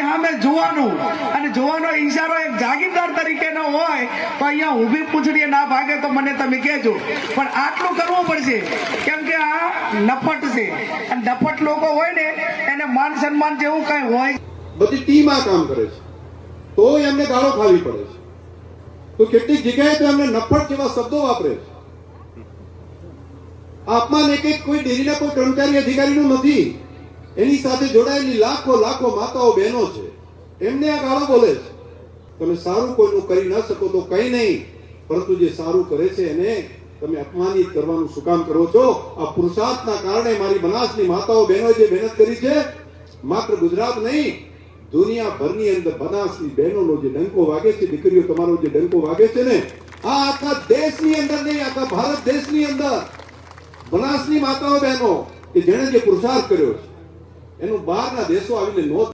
સામે જોવાનું અને જોવાનો ઈશારો એક જાગીરદાર તરીકેનો હોય તો અહીંયા ઊભી પૂંછડીએ ના ભાગે તો મને તમે કહેજો, પણ આટલું કરવું પડશે કેમ કે આ નફટ છે અને નફટ લોકો હોય ને એને માન સન્માન જેવું કઈ હોય. બધી ટીમ આ કામ કરે છે તો એમને ગાળો ખાવી પડે છે, તો કેટલીક જગ્યાએ તો એમને નફટ જેવા શબ્દો વાપરે છે. અપમાન એક કોઈ ડેરીના કોઈ કર્મચારી અધિકારીનું નથી, એની સાથે જોડાયેલી લાખો લાખો માતાઓ બહેનો છે, એમને આ ગાળો બોલે છે. તમે સારું કોઈનું કરી ન શકો તો કઈ નહીં, પરંતુ જે સારું કરે છે એને તમે અપમાનિત કરવાનું શું કામ કરો છો? આ પુરુષાર્થના કારણે મારી બનાસની માતાઓ બહેનોએ જે મહેનત કરી છે, માત્ર ગુજરાત નહીં દુનિયાભરની અંદર બનાસની બહેનોનો જે ડંકો વાગે છે, દીકરીઓ તમારો જે ડંકો વાગે છે ને, આ આખા દેશની અંદર નહીં, આખા ભારત દેશની અંદર બનાસની માતાઓ બહેનો કે જેણે જે પુરુષાર્થ કર્યો છે એનું બહારના દેશો આવીને નોંધ